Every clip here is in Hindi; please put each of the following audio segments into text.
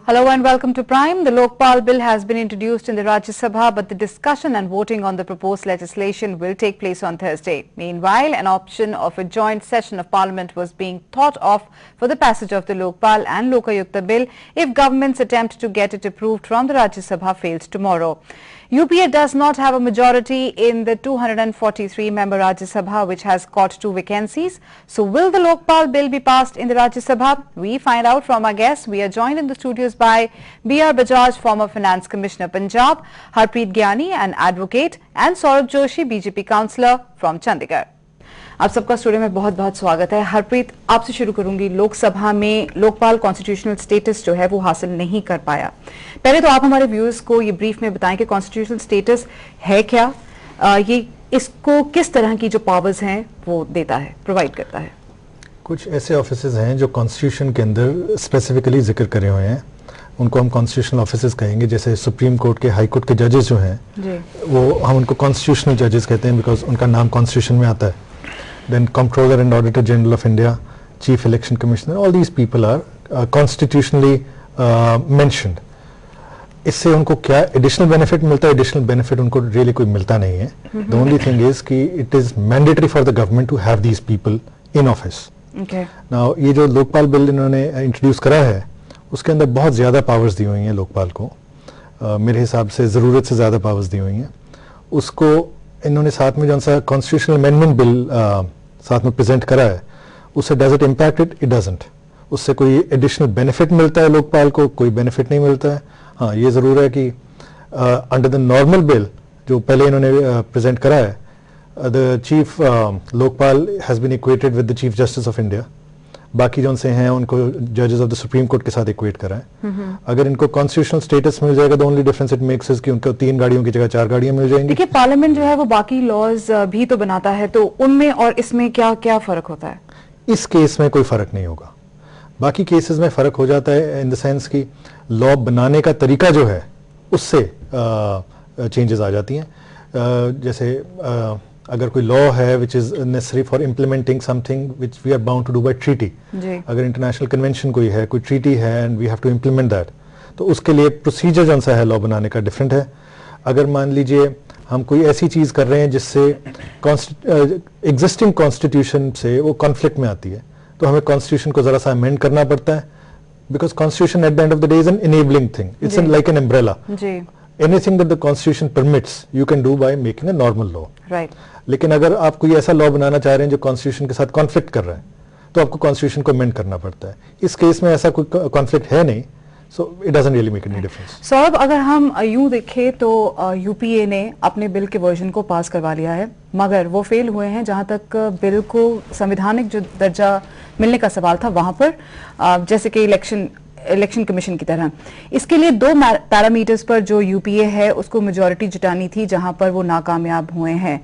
Hello and welcome to Prime. The Lokpal bill has been introduced in the Rajya Sabha, but the discussion and voting on the proposed legislation will take place on Thursday. Meanwhile, an option of a joint session of Parliament was being thought of for the passage of the Lokpal and Lokayukta bill if government's attempt to get it approved from the Rajya Sabha fails tomorrow. UPA does not have a majority in the 243-member Rajya Sabha, which has got 2 vacancies. So will the Lokpal bill be passed in the Rajya Sabha? We find out from our guests. We are joined in the studios by B.R. Bajaj, former Finance Commissioner Punjab, Harpreet Gyani, an advocate, and Saurabh Joshi, BJP councillor from Chandigarh. आप सबका स्टूडियो में बहुत बहुत स्वागत है। हरप्रीत, आपसे शुरू करूंगी। लोकसभा में लोकपाल कॉन्स्टिट्यूशनल स्टेटस जो है वो हासिल नहीं कर पाया। पहले तो आप हमारे व्यूअर्स को ये ब्रीफ में बताएं कि कॉन्स्टिट्यूशनल स्टेटस है क्या, ये इसको किस तरह की जो पावर्स हैं वो देता है, प्रोवाइड करता है। कुछ ऐसे ऑफिसेज हैं जो कॉन्स्टिट्यूशन के अंदर स्पेसिफिकली जिक्र करे हुए हैं, उनको हम कॉन्स्टिट्यूशनल ऑफिसेज कहेंगे। जैसे सुप्रीम कोर्ट के, हाई कोर्ट के जजेस जो हैं वो हम उनको कॉन्स्टिट्यूशनल जजेस कहते हैं, बिकॉज उनका नाम कॉन्स्टिट्यूशन में आता है। Then Comptroller and Auditor General of India, Chief Election Commissioner, all these people are constitutionally mentioned. इससे उनको क्या एडिशनल बेनिफिट मिलता है? एडिशनल बेनिफिट उनको रियली कोई मिलता नहीं है। द ओनली थिंग इज कि it is mandatory for the government to have these people in office. Now ये जो लोकपाल बिल इन्होंने इंट्रोड्यूस करा है उसके अंदर बहुत ज्यादा पावर्स दी हुई हैं लोकपाल को। मेरे हिसाब से जरूरत से ज्यादा पावर्स दी हुई हैं। उसको इन्होंने साथ में जो सा कॉन्स्टिट्यूशनल अमेंडमेंट बिल साथ में प्रेजेंट करा है, उससे does it impact it? It doesn't. उससे कोई एडिशनल बेनिफिट मिलता है लोकपाल को? कोई बेनिफिट नहीं मिलता है। हाँ, ये जरूर है कि अंडर द नॉर्मल बिल जो पहले इन्होंने प्रेजेंट करा है, the chief Lokpal has been equated with the chief justice of India. बाकी जो उनसे हैं उनको जजेस ऑफ द सुप्रीम कोर्ट के साथ इक्वेट करा है। अगर इनको कॉन्स्टिट्यूशनल स्टेटस मिल जाएगा, the only difference it makes is कि उनको 3 गाड़ियों की जगह 4 गाड़ियां मिल जाएंगी। देखिए, पार्लियामेंट जो है वो बाकी लॉज भी तो बनाता है, तो उनमें और इसमें क्या क्या फर्क होता है? इस केस में कोई फर्क नहीं होगा। बाकी केसेस में फर्क हो जाता है इन द सेंस कि लॉ बनाने का तरीका जो है उससे चेंजेस आ जाती हैं। जैसे अगर कोई लॉ है which is necessary for implementing something which we are bound to do by treaty, अगर इंटरनेशनल कन्वेंशन कोई है, कोई ट्रीटी है and we have to implement that, तो उसके लिए प्रोसीजर जो सा है लॉ बनाने का डिफरेंट है। अगर मान लीजिए हम कोई ऐसी चीज कर रहे हैं जिससे एग्जिस्टिंग कॉन्स्टिट्यूशन से वो कॉन्फ्लिक्ट में आती है, तो हमें कॉन्स्टिट्यूशन को जरा सा अमेंड करना पड़ता है, because constitution at the end of the day is an enabling thing, it's like an umbrella. Anything that the constitution permits you can do by making a normal law. Right. लेकिन अगर आप कोई ऐसा लॉ बनाना चाह रहे हैं जो कॉन्स्टिट्यूशन के साथ कॉन्फ्लिक्ट कर रहा है, तो आपको कॉन्स्टिट्यूशन को अमेंड करना पड़ता है। इस केस में ऐसा कोई कॉन्फ्लिक्ट है नहीं, so it doesn't really make any difference. Saurabh, अगर हम यूं देखें तो यूपीए ने अपने बिल के वर्जन को पास करवा लिया है, मगर वो फेल हुए हैं जहां तक बिल को संवैधानिक जो दर्जा मिलने का सवाल था वहां पर, जैसे कि इलेक्शन कमीशन की तरह। इसके लिए 2 पैरामीटर्स पर जो यूपीए है उसको मेजॉरिटी जुटानी थी, जहां पर वो नाकामयाब हुए हैं।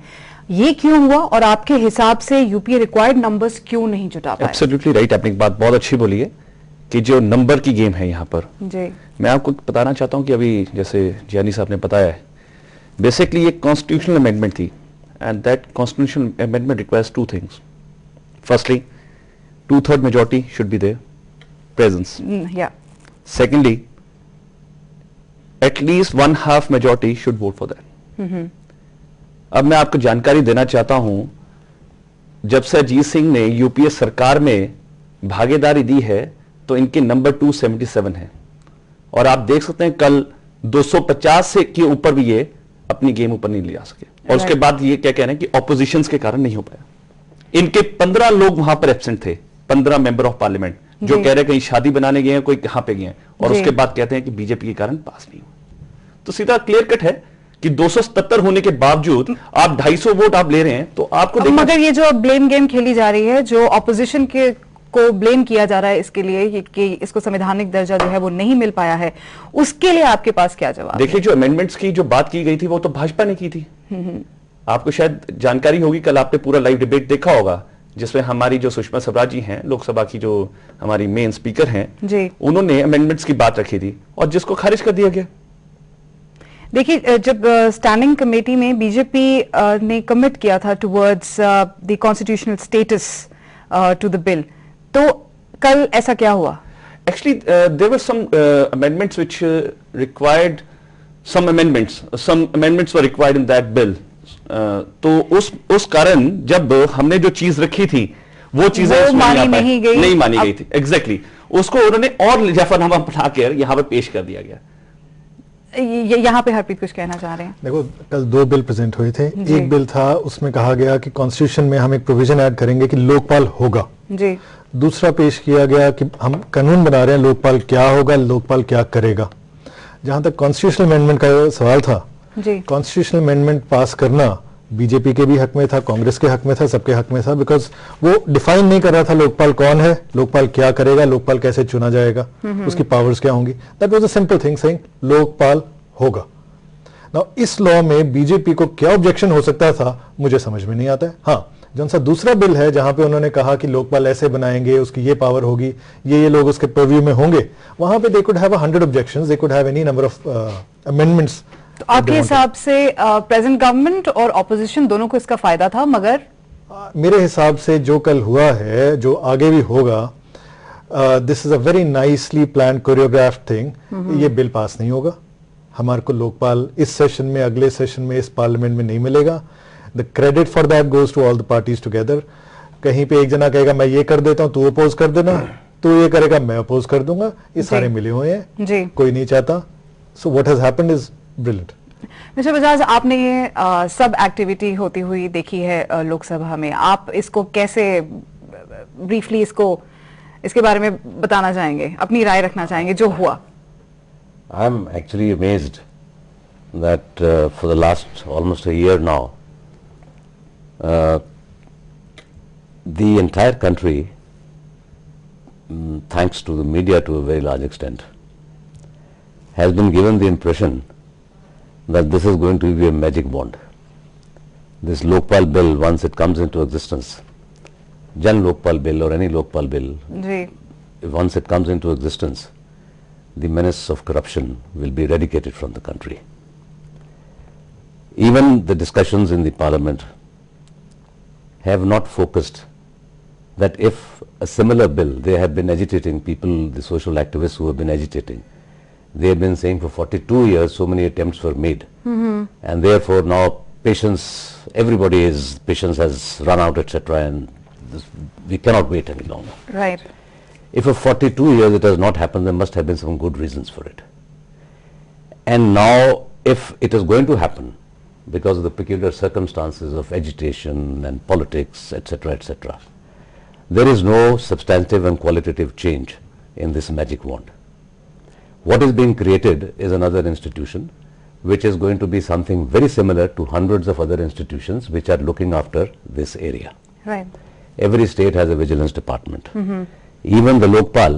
ये क्यों हुआ और आपके हिसाब से यूपीए रिक्वायर्ड नंबर्स क्यों नहीं जुटा पाए? एब्सोल्युटली राइट, आपने एक बात बहुत अच्छी बोली है कि जो नंबर की गेम है यहाँ पर जी। मैं आपको बताना चाहता हूँ कि अभी जैसे ज्ञानी साहब ने बताया है, बेसिकली ये कॉन्स्टिट्यूशनल अमेंडमेंट थी and that constitutional amendment requires 2 things. Firstly 2/3 majority should be there presence. Yeah. Secondly, at least 1/2 majority should vote for that. अब मैं आपको जानकारी देना चाहता हूं, जब से अजीत सिंह ने यूपीए सरकार में भागीदारी दी है तो इनके नंबर 277 है, और आप देख सकते हैं कल 250 से के ऊपर भी ये अपनी गेम ऊपर नहीं ले जा सके। और उसके बाद ये क्या कह रहे हैं कि ऑपोजिशन के कारण नहीं हो पाया। इनके 15 लोग वहां पर एब्सेंट थे, 15 मेंबर ऑफ पार्लियामेंट, जो कह रहे हैं कहीं शादी बनाने गए हैं, कोई कहां पे गए हैं, और उसके बाद कहते हैं कि बीजेपी के कारण पास नहीं हुआ। तो सीधा क्लियर कट है कि 277 होने के बावजूद आप 250 वोट आप ले रहे हैं, तो आपको मगर ये जो ब्लेम गेम खेली जा रही है, जो ऑपोजिशन के को ब्लेम किया जा रहा है इसके लिए कि इसको संवैधानिक दर्जा जो है वो नहीं मिल पाया है, उसके लिए आपके पास क्या जवाब? देखिए, जो अमेंडमेंट्स की जो बात की गई थी वो तो भाजपा ने की थी। आपको शायद जानकारी होगी, कल आपने पूरा लाइव डिबेट देखा होगा, जिसमें हमारी जो सुषमा स्वराज जी हैं, लोकसभा की जो हमारी मेन स्पीकर हैं जी, उन्होंने अमेंडमेंट्स की बात रखी थी और जिसको खारिज कर दिया गया। देखिए, जब स्टैंडिंग कमेटी में बीजेपी ने कमिट किया था towards the constitutional status to the bill, तो कल ऐसा क्या हुआ? Actually, there were some amendments which required some amendments. Some amendments were required in that bill. तो उस कारण जब हमने जो चीज रखी थी वो चीजें नहीं मानी गई थी. एग्जैक्टली उसको उन्होंने और जफरनामा बना कर यहाँ पे पेश कर दिया गया. यहाँ पे हरप्रीत कुछ कहना चाह रहे हैं. देखो, कल 2 बिल प्रेजेंट हुए थे. एक बिल था, उसमें कहा गया कि कॉन्स्टिट्यूशन में हम एक प्रोविजन ऐड करेंगे कि लोकपाल होगा जी. दूसरा पेश किया गया कि हम कानून बना रहे हैं, लोकपाल क्या होगा, लोकपाल क्या करेगा. जहां तक कॉन्स्टिट्यूशनल अमेंडमेंट का सवाल था, कॉन्स्टिट्यूशनल अमेंडमेंट पास करना बीजेपी के भी हक में था, कांग्रेस के हक में था, सबके हक में था, बिकॉज वो डिफाइन नहीं कर रहा था लोकपाल कौन है, लोकपाल क्या करेगा, लोकपाल कैसे चुना जाएगा, उसकी पावर्स क्या होंगी. That was a simple thing saying Lokpal होगा. नाउ इस लॉ में बीजेपी को क्या ऑब्जेक्शन हो सकता था मुझे समझ में नहीं आता है. हाँ, जौन सा दूसरा बिल है जहां पे उन्होंने कहा कि लोकपाल ऐसे बनाएंगे, उसकी ये पावर होगी, ये लोग उसके परव्यू में होंगे, वहां पे they could have 100 objections, they could have any number of amendments. तो आपके हिसाब से प्रेजेंट गवर्नमेंट और ऑपोजिशन दोनों को इसका फायदा था, मगर मेरे हिसाब से जो कल हुआ है, जो आगे भी होगा, this is a very nicely plan choreograph thing. ये बिल पास नहीं होगा. हमारे को लोकपाल इस सेशन में, अगले सेशन में, इस पार्लियामेंट में नहीं मिलेगा. The credit for that goes to all the parties together. कहीं पे एक जना कहेगा मैं ये कर देता हूं, तू अपोज कर देना, तू ये करेगा मैं अपोज कर दूंगा. ये सारे मिले हुए हैं, कोई नहीं चाहता. So what has happened is brilliant. Mister Bajaj, आपने ये सब एक्टिविटी होती हुई देखी है लोकसभा में. आप इसको कैसे ब्रीफली इसके बारे में बताना चाहेंगे, अपनी राय रखना चाहेंगे जो हुआ? I am actually amazed that for the last almost a year now, the entire country, thanks to the media to a very large extent, has been given the impression that this is going to be a magic wand. This Lokpal bill, once it comes into existence, Jan Lokpal bill or any Lokpal bill, once it comes into existence, the menace of corruption will be eradicated from the country. Even the discussions in the parliament have not focused that if a similar bill, they have been agitating people, the social activists who have been agitating, they have been saying for 42 years so many attempts were made, and therefore now patience has run out, etc., and we cannot wait any longer. Right. If for 42 years it has not happened, there must have been some good reasons for it. And now if it is going to happen because of the peculiar circumstances of agitation and politics, etc., etc., there is no substantive and qualitative change in this magic wand. What is being created is another institution which is going to be something very similar to hundreds of other institutions which are looking after this area. Right. Every state has a vigilance department. Even the Lokpal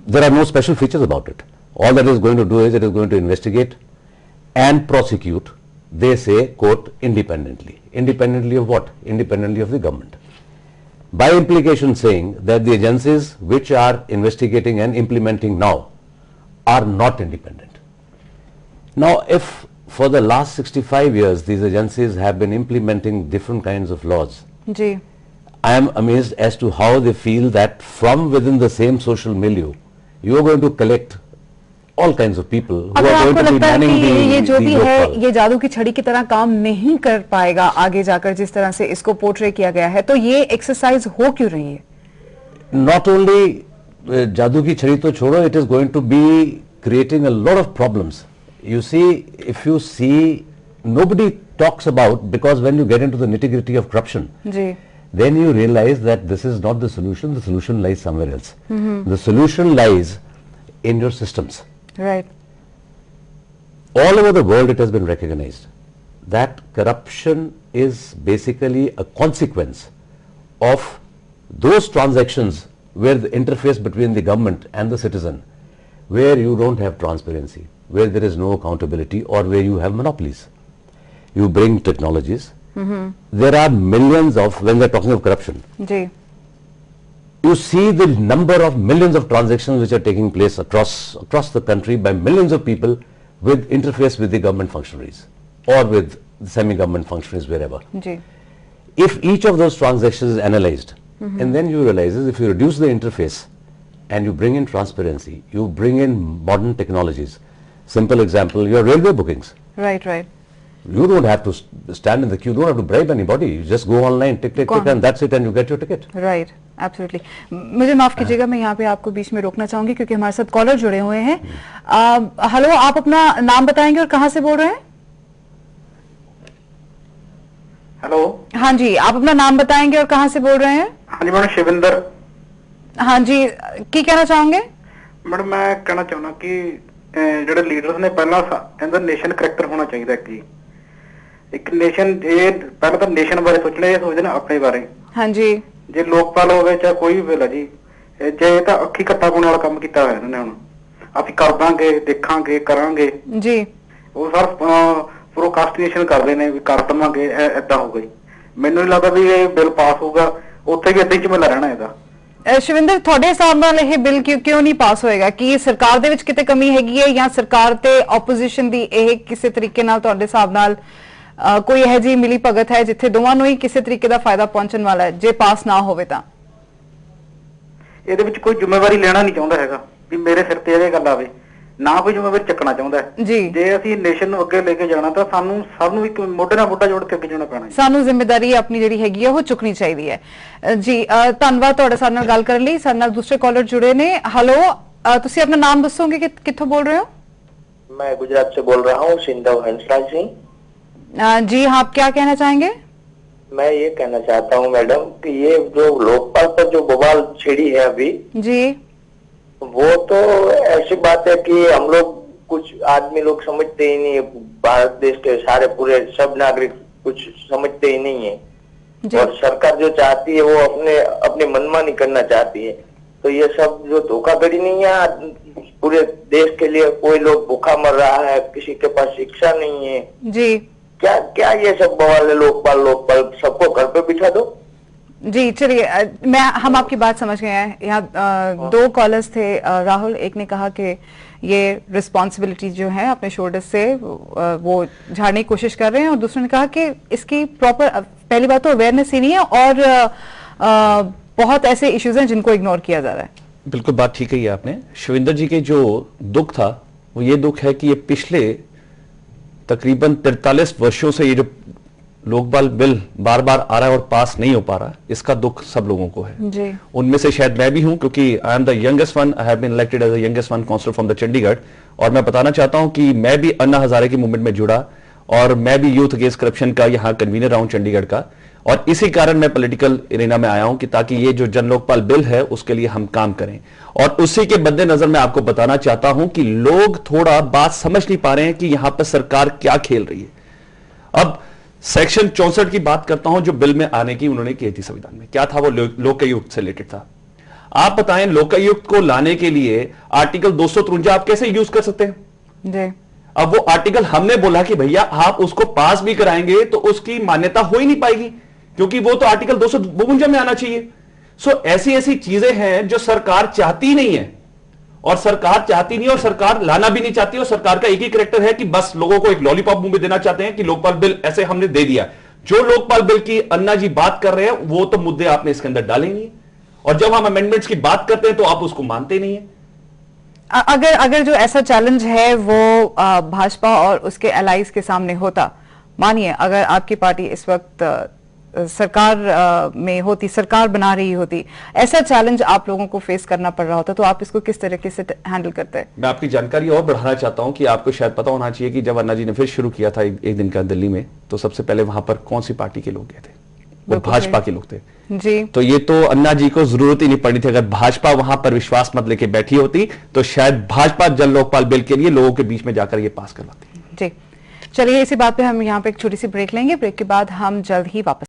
there are no special features about it. All that is going to do is it is going to investigate and prosecute, they say, quote, independently. Independently of what? Independently of the government. By implication saying that the agencies which are investigating and implementing now are not independent. Now if for the last 65 years these agencies have been implementing different kinds of laws, I am amazed as to how they feel that from within the same social milieu you are going to collect all kinds of people who are going to be manning ये जो भी है ये जादू की छड़ी की तरह काम नहीं कर पाएगा आगे जाकर जिस तरह से इसको पोर्ट्रे किया गया है, तो ये एक्सरसाइज हो क्यों रही है? Not only जादू की छड़ी तो छोड़ो, it is going to be creating a lot of problems. You see, if you see, nobody talks about, because when you get into the nitty-gritty of corruption, then you realize that this is not the solution lies somewhere else. The solution lies in your systems. Right. All over the world it has been recognized that corruption is basically a consequence of those transactions where the interface between the government and the citizen, where you don't have transparency, where there is no accountability, or where you have monopolies. You bring technologies. There are millions of, when we are talking of corruption, you see the number of millions of transactions which are taking place across the country by millions of people with interface with the government functionaries or with semi-government functionaries wherever. If each of those transactions is analyzed, and then you realize if you reduce the interface and you bring in transparency, you bring in modern technologies. Simple example, your railway bookings. Right, right. You don't have to stand in the queue, you don't have to bribe anybody. You just go online, tick, and that's it, and you get your ticket. Right, absolutely. मुझे माफ कीजिएगा, मैं यहाँ पे आपको बीच में रोकना चाहूंगी क्योंकि हमारे साथ कॉलर जुड़े हुए हैं। हेलो, आप अपना नाम बताएंगे और कहाँ से बोल रहे हैं? हेलो। हाँ जी, आप अपना नाम बताएंगे और कहाँ से बोल रहे हैं? हाँ जी मैडम, शिविंदर। हाँ जी, की कहना चाहोगे? मैडम मैं कहना चाहना कि ਜਿਹੜੇ ਲੀਡਰਸ ਨੇ ਪਹਿਲਾਂ ਇਹਦਾ ਨੇਸ਼ਨ ਕਰੈਕਟਰ ਹੋਣਾ ਚਾਹੀਦਾ ਕਿ ਇੱਕ ਨੇਸ਼ਨ ਇਹ ਪਹਿਲਾਂ ਤਾਂ ਨੇਸ਼ਨ ਬਾਰੇ ਸੋਚਣਾ, ਇਹ ਸੋਚਦੇ ਨੇ ਆਪਣੇ ਬਾਰੇ। हाँ जी। ਜੇ ਲੋਕਪਾਲ ਹੋਵੇ ਚਾਹੇ ਕੋਈ ਵੀ ਬਿੱਲ ਹੈ ਜੀ, ਜੇ ਇਹ ਤਾਂ ਅੱਖੀ ਕੱਟਾ ਪਾਉਣ ਵਾਲਾ ਕੰਮ ਕੀਤਾ ਹੋਇਆ ਇਹਨਾਂ ਨੇ। ਹੁਣ ਅਸੀਂ ਕਰ ਦਾਂਗੇ, ਦੇਖਾਂਗੇ, ਕਰਾਂਗੇ ਜੀ। ਉਹ ਸਰ ਪ੍ਰੋਕਾਸਟੀਨੇਸ਼ਨ ਕਰਦੇ ਨੇ ਵੀ ਕਰ ਦਵਾਂਗੇ, ਏਦਾਂ ਹੋ ਗਈ। ਮੈਨੂੰ ਨਹੀਂ ਲੱਗਦਾ ਵੀ ਇਹ ਬਿੱਲ ਪਾਸ ਹੋਊਗਾ, ਉੱਥੇ ਵੀ ਏਦਾਂ ਹੀ ਝਮੇਲਾ ਰਹਿਣਾ ਇਹਦਾ। ਸ਼ਿਵਿੰਦਰ, ਤੁਹਾਡੇ ਹਿਸਾਬ ਨਾਲ ਇਹ ਬਿੱਲ ਕਿਉਂ ਨਹੀਂ ਪਾਸ ਹੋਏਗਾ? ਕਿ ਸਰਕਾਰ ਦੇ ਵਿੱਚ ਕਿਤੇ ਕਮੀ ਹੈਗੀ ਹੈ ਜਾਂ ਸਰਕਾਰ ਤੇ ਆਪੋਜੀਸ਼ਨ ਦੀ ਇਹ ਕਿਸੇ ਤਰੀਕੇ ਨਾਲ ਤੁਹਾਡੇ ਹਿਸਾਬ ਨਾਲ ਕੋਈ ਇਹੋ ਜਿਹੀ ਮਿਲੀ ਭਗਤ ਹੈ ਜਿੱਥੇ ਦੋਵਾਂ ਨੂੰ ਹੀ ਕਿਸੇ ਤਰੀਕੇ ਦਾ ਫਾਇਦਾ ਪਹੁੰਚਣ ਵਾਲਾ ਹੈ ਜੇ ਪਾਸ ਨਾ ਹੋਵੇ ਤਾਂ? ਇਹਦੇ ਵਿੱਚ ਕੋਈ ਜ਼ਿੰਮੇਵਾਰੀ ਲੈਣਾ ਨਹੀਂ ਚਾਹੁੰਦਾ ਹੈਗਾ ਵੀ ਮੇਰੇ ਸਿਰ ਤੇ ਇਹ ਗੱਲ ਆਵੇ, ਨਾ ਕੋਈ ਜ਼ਿੰਮੇਵਾਰੀ ਚੱਕਣਾ ਚਾਹੁੰਦਾ ਹੈ ਜੀ। ਜੇ ਅਸੀਂ ਨੇਸ਼ਨ ਨੂੰ ਅੱਗੇ ਲੈ ਕੇ ਜਾਣਾ ਤਾਂ ਸਾਨੂੰ ਸਭ ਨੂੰ ਇੱਕ ਮੋਢੇ ਨਾਲ ਮੋਢਾ ਜੋੜ ਕੇ ਅੱਗੇ ਜਾਣਾ ਪੈਣਾ। ਸਾਨੂੰ ਜ਼ਿੰਮੇਵਾਰੀ ਆਪਣੀ ਜਿਹੜੀ ਹੈਗੀ ਹੈ ਉਹ ਚੁੱਕਣੀ ਚਾਹੀਦੀ ਹੈ ਜੀ। ਧੰਨਵਾਦ ਤੁਹਾਡੇ ਸਾਡੇ ਨਾਲ ਗੱਲ ਕਰਨ ਲਈ। ਸਾਡੇ ਨਾਲ ਦੂਸਰੇ ਕਾਲਰ ਜੁੜੇ ਨੇ। ਹੈਲੋ, ਤੁਸੀਂ ਆਪਣਾ ਨਾਮ ਦੱਸੋਗੇ ਕਿ ਕਿੱਥੋਂ बोल रहे हो? मैं गुजरात से बोल रहा हूँ, सिंधव हंसराज सिंह। जी हाँ, आप क्या कहना चाहेंगे? मैं ये कहना चाहता हूँ मैडम कि ये जो लोकपाल पर जो बवाल छिड़ी है अभी जी, वो तो ऐसी बात है कि हम लोग कुछ आदमी लोग समझते ही नहीं है। भारत देश के सारे पूरे सब नागरिक कुछ समझते ही नहीं है और सरकार जो चाहती है वो अपने मनमानी करना चाहती है। तो ये सब जो धोखाधड़ी नहीं है, पूरे देश के लिए कोई लोग भूखा मर रहा है, किसी के पास शिक्षा नहीं है जी। क्या क्या ये सब बवाल है? लोकपाल सबको घर पे बिठा दो जी। चलिए, हम आपकी बात समझ गए हैं। यहाँ दो कॉलर्स थे। राहुल, एक ने कहा कि ये रिस्पॉन्सिबिलिटी जो है अपने शोल्डर से वो झाड़ने की कोशिश कर रहे हैं, और दूसरे ने कहा कि इसकी प्रॉपर, पहली बात तो अवेयरनेस ही नहीं है और बहुत ऐसे इश्यूज हैं जिनको इग्नोर किया जा रहा है। बिल्कुल बात ठीक है आपने। शिविंदर जी के जो दुख था वो ये दुख है कि ये पिछले तकरीबन 43 वर्षों से ये जो लोकपाल बिल बार बार आ रहा है और पास नहीं हो पा रहा, इसका दुख सब लोगों को है जी। उनमें से शायद मैं भी हूं, क्योंकि I am the youngest one, I have been elected as the youngest one councillor from the Chandigarh. और मैं बताना चाहता हूं कि मैं भी अन्ना हजारे की मूवमेंट में जुड़ा और मैं भी यूथ अगेंस्ट करप्शन का यहाँ कन्वीनर रहा हूं चंडीगढ़ का, और इसी कारण मैं पॉलिटिकल एरिना में आया हूं कि ताकि ये जो जन लोकपाल बिल है उसके लिए हम काम करें। और उसी के मद्देनजर मैं आपको बताना चाहता हूं कि लोग थोड़ा बात समझ नहीं पा रहे हैं कि यहां पर सरकार क्या खेल रही है। अब सेक्शन 64 की बात करता हूं जो बिल में आने की उन्होंने की थी संविधान में, क्या था वो? लोकायुक्त से रिलेटेड था। आप बताएं, लोकायुक्त को लाने के लिए आर्टिकल 253 आप कैसे यूज कर सकते हैं जी? अब वो आर्टिकल हमने बोला कि भैया आप उसको पास भी कराएंगे तो उसकी मान्यता हो ही नहीं पाएगी, क्योंकि वो तो आर्टिकल 252 में आना चाहिए। सो ऐसी ऐसी चीजें हैं जो सरकार चाहती नहीं है, और सरकार चाहती नहीं और सरकार लाना भी नहीं चाहती, और सरकार का एक ही कैरेक्टर है कि बस लोगों को एक लॉलीपॉप मुंह में देना चाहते हैं कि लोकपाल बिल ऐसे हमने दे दिया। जो लोकपाल बिल की अन्ना जी बात कर रहे हैं वो तो मुद्दे आपने इसके अंदर डाले नहीं है, और जब हम अमेंडमेंट्स की बात करते हैं तो आप उसको मानते नहीं है। अगर जो ऐसा चैलेंज है वो भाजपा और उसके एलाइज के सामने होता, मानिए अगर आपकी पार्टी इस वक्त सरकार में होती, सरकार बना रही होती, ऐसा चैलेंज आप लोगों को फेस करना पड़ रहा होता, तो आप इसको किस तरीके से हैंडल करते हैं? मैं आपकी जानकारी और बढ़ाना चाहता हूं कि आपको शायद पता होना चाहिए कि जब अन्ना जी ने फिर शुरू किया था एक दिन का दिल्ली में, तो सबसे पहले वहां पर कौन सी पार्टी के लोग गए थे? वो भाजपा के लोग थे जी। तो ये तो अन्ना जी को जरूरत ही नहीं पड़नी थी। अगर भाजपा वहां पर विश्वास मत लेके बैठी होती तो शायद भाजपा जन लोकपाल बिल के लिए लोगों के बीच में जाकर ये पास करवाती। जी, चलिए इसी बात पे हम यहाँ पे एक छोटी सी ब्रेक लेंगे। ब्रेक के बाद हम जल्द ही वापस